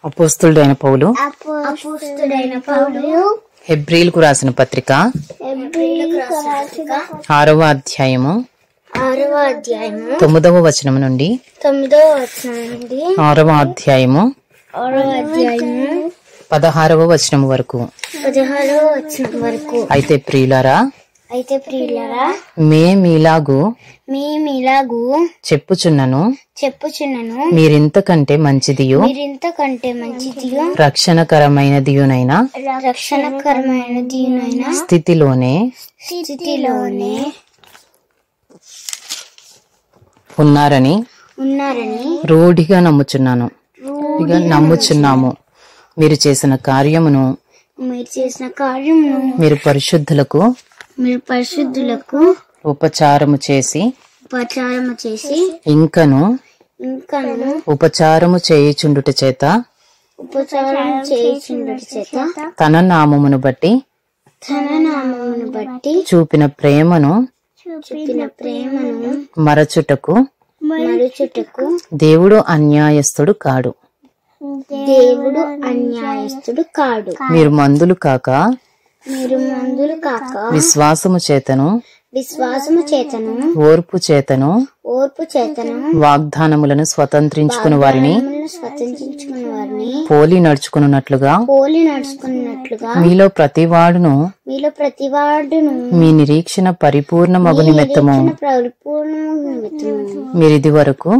అపోస్తలుడైన పౌలు హెబ్రీయులకు రాసిన పత్రిక 6వ అధ్యాయము 9వ వచనం నుండి 6వ అధ్యాయము 16వ వచనం వరకు. అయితే ప్రియులారా మేమీలాగు చెప్పుచున్నను మీరింతకంటే మంచిదియు రక్షణకరమైనదియునైన స్థితిలోనే ఉన్నారని రూఢిగా నమ్ముచున్నాము. మీరు చేసిన కార్యమును మీరు పరిశుద్ధులకు ఉపచారము చేసి ఇంకను ఉపచారము చేయుచుండుట చేత తన నామమును బట్టి చూపిన ప్రేమను మరచుటకు దేవుడు అన్యాయస్తుడు కాడు. మీరు మందులు కాక విశ్వాసము చేతను ఓర్పు చేతను వాగ్దానములను స్వతంత్రించుకుని వారిని పోలి నడుచుకున్నట్లుగా మీలో ప్రతివాడును మీ నిరీక్షణ పరిపూర్ణ మగు నిమిత్తము మీరిది వరకు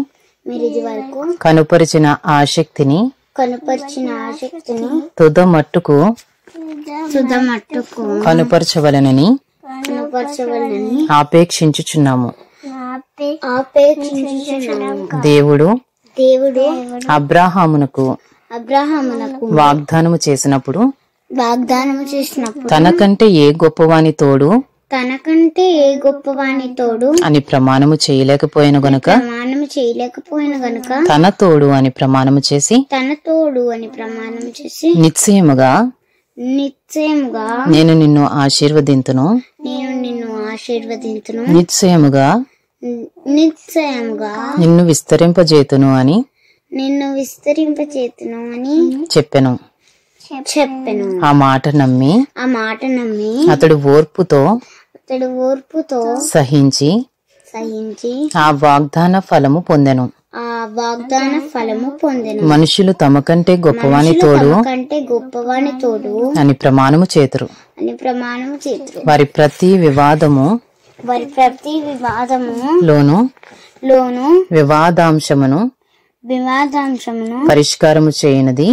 కనుపరిచిన ఆసక్తిని తుద మట్టుకు కనుపరచవలనని ఆపేక్షించుచున్నాము. దేవుడు అబ్రాహామునకు వాగ్దానము చేసినప్పుడు తనకంటే ఏ గొప్పవాని తోడు అని ప్రమాణము చేయలేకపోయిన గనుక తన తోడు అని ప్రమాణము చేసి నిశ్చయముగా నేను నిన్ను ఆశీర్వదింతును నిశ్చయముగా నిన్ను విస్తరింపజేతును అని చెప్పెను. ఆ మాట నమ్మి అతడు ఓర్పుతో సహించి ఆ వాగ్దాన ఫలము పొందెను. మనుషులు తమకంటే గొప్పవాని తోడు అని ప్రమాణము చేతురు. వారి ప్రతి వివాదము లోను వివాదాంశమును పరిష్కారము చేయనది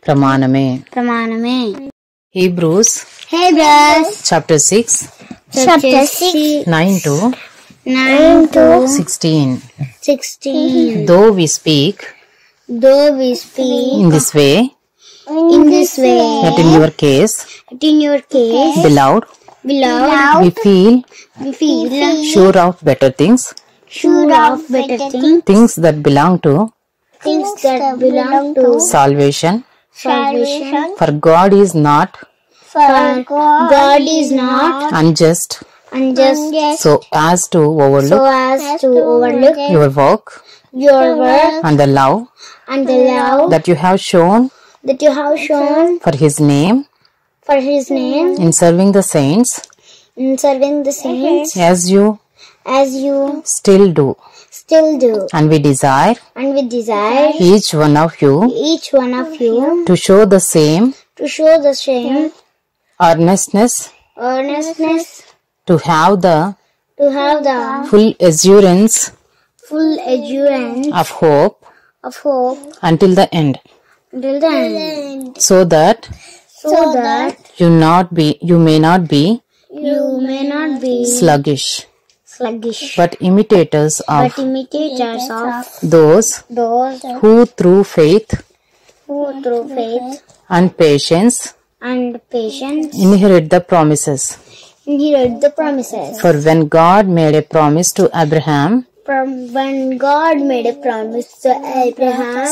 ప్రమాణమే. Hebrews chapter 6 9 to 16. Though we speak in this way, yet in your case, beloved, we feel sure of better things, things that belong to salvation. For God is not unjust so as to overlook your work and the love that you have shown for his name in serving the saints as you still do. And we desire each one of you to show the same earnestness to have the full assurance of hope until the end, so that you may not be sluggish, but imitators of those who through faith and patience inherit the promises. For when God made a promise to Abraham,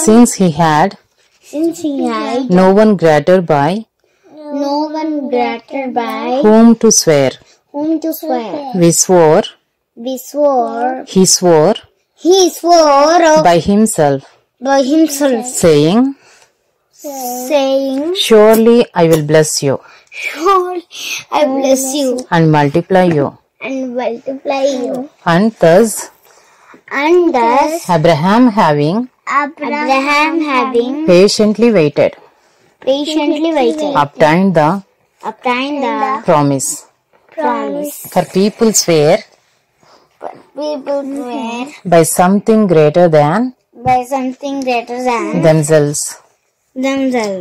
since he had no one greater by whom to swear, he swore by himself, saying, surely I will bless you. Surely I bless you. And multiply you. And multiply you. And thus Abraham having patiently waited obtained the promise. For people swear by something greater than themselves.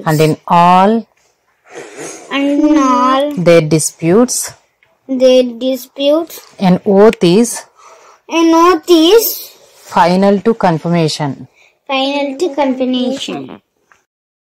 And in all their disputes an oath is final to confirmation.